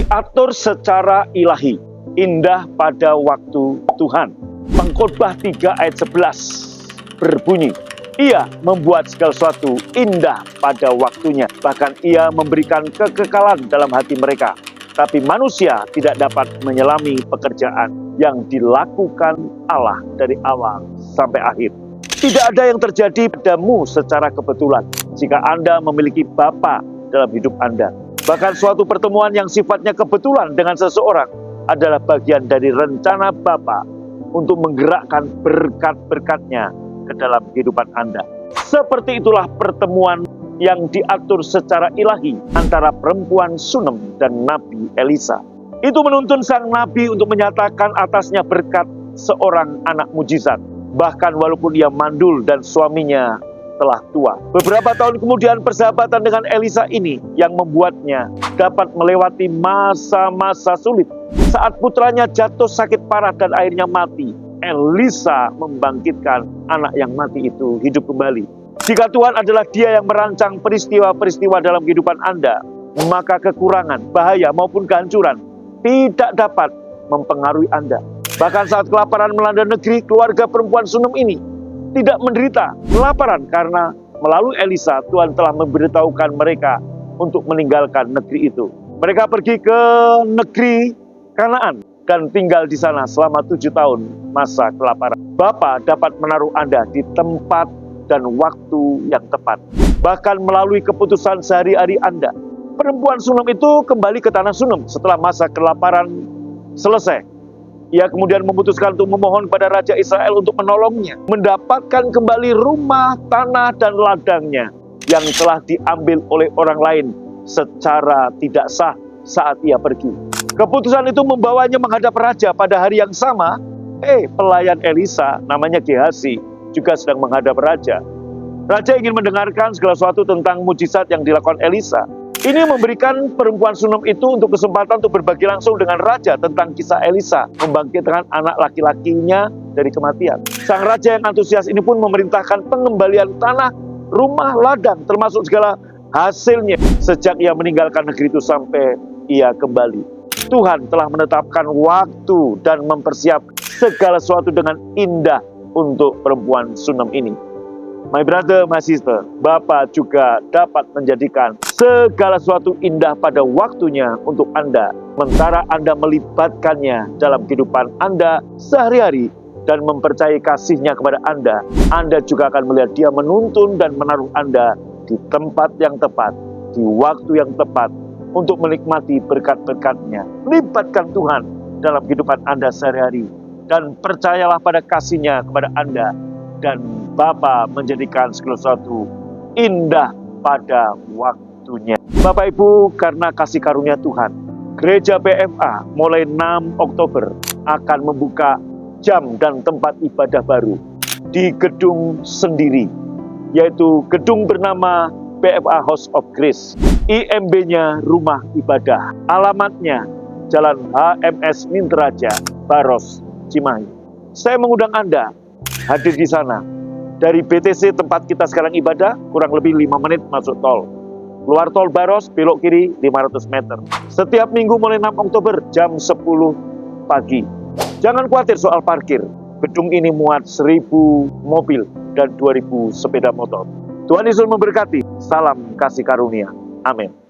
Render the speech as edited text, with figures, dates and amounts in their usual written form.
diatur secara ilahi, indah pada waktu Tuhan. Pengkhotbah 3 ayat 11 berbunyi, Ia membuat segala sesuatu indah pada waktunya, bahkan Ia memberikan kekekalan dalam hati mereka. Tapi manusia tidak dapat menyelami pekerjaan yang dilakukan Allah dari awal sampai akhir. Tidak ada yang terjadi padamu secara kebetulan jika Anda memiliki Bapa dalam hidup Anda. Bahkan suatu pertemuan yang sifatnya kebetulan dengan seseorang adalah bagian dari rencana Bapa untuk menggerakkan berkat-berkatnya ke dalam kehidupan Anda. Seperti itulah pertemuan yang diatur secara ilahi antara perempuan Sunem dan Nabi Elisa. Itu menuntun sang Nabi untuk menyatakan atasnya berkat seorang anak mujizat, bahkan walaupun ia mandul dan suaminya telah tua. Beberapa tahun kemudian persahabatan dengan Elisa ini yang membuatnya dapat melewati masa-masa sulit. Saat putranya jatuh sakit parah dan akhirnya mati, Elisa membangkitkan anak yang mati itu hidup kembali. Jika Tuhan adalah Dia yang merancang peristiwa-peristiwa dalam kehidupan Anda, maka kekurangan, bahaya maupun kehancuran tidak dapat mempengaruhi Anda. Bahkan saat kelaparan melanda negeri, keluarga perempuan Sunem ini tidak menderita kelaparan karena melalui Elisa Tuhan telah memberitahukan mereka untuk meninggalkan negeri itu. Mereka pergi ke negeri Kanaan dan tinggal di sana selama 7 tahun masa kelaparan. Bapa dapat menaruh Anda di tempat dan waktu yang tepat. Bahkan melalui keputusan sehari-hari Anda. Perempuan Sunem itu kembali ke tanah Sunem setelah masa kelaparan selesai. Ia kemudian memutuskan untuk memohon pada Raja Israel untuk menolongnya, mendapatkan kembali rumah, tanah, dan ladangnya yang telah diambil oleh orang lain secara tidak sah saat ia pergi. Keputusan itu membawanya menghadap Raja pada hari yang sama. Pelayan Elisa, namanya Gehazi, juga sedang menghadap Raja. Raja ingin mendengarkan segala sesuatu tentang mujizat yang dilakukan Elisa. Ini memberikan perempuan Sunem itu untuk kesempatan untuk berbagi langsung dengan Raja tentang kisah Elisa membangkitkan anak laki-lakinya dari kematian. Sang Raja yang antusias ini pun memerintahkan pengembalian tanah, rumah, ladang, termasuk segala hasilnya sejak ia meninggalkan negeri itu sampai ia kembali. Tuhan telah menetapkan waktu dan mempersiapkan segala sesuatu dengan indah untuk perempuan Sunem ini. My brother, my sister, Bapa juga dapat menjadikan segala sesuatu indah pada waktunya untuk Anda. Sementara Anda melibatkannya dalam kehidupan Anda sehari-hari dan mempercayai kasih-Nya kepada Anda, Anda juga akan melihat Dia menuntun dan menaruh Anda di tempat yang tepat, di waktu yang tepat untuk menikmati berkat-berkat-Nya. Libatkan Tuhan dalam kehidupan Anda sehari-hari dan percayalah pada kasih-Nya kepada Anda. Dan Bapa menjadikan segala sesuatu indah pada waktunya. Bapak Ibu, karena kasih karunia Tuhan, Gereja PFA mulai 6 Oktober akan membuka jam dan tempat ibadah baru di gedung sendiri, yaitu gedung bernama PFA House of Grace. IMB-nya Rumah Ibadah. Alamatnya Jalan HMS Minteraja, Baros, Cimahi. Saya mengundang Anda hadir di sana. Dari BTC tempat kita sekarang ibadah, kurang lebih 5 menit masuk tol. Keluar tol Baros, belok kiri 500 meter. Setiap minggu mulai 6 Oktober jam 10 pagi. Jangan khawatir soal parkir. Gedung ini muat 1.000 mobil dan 2.000 sepeda motor. Tuhan Yesus memberkati. Salam kasih karunia. Amin.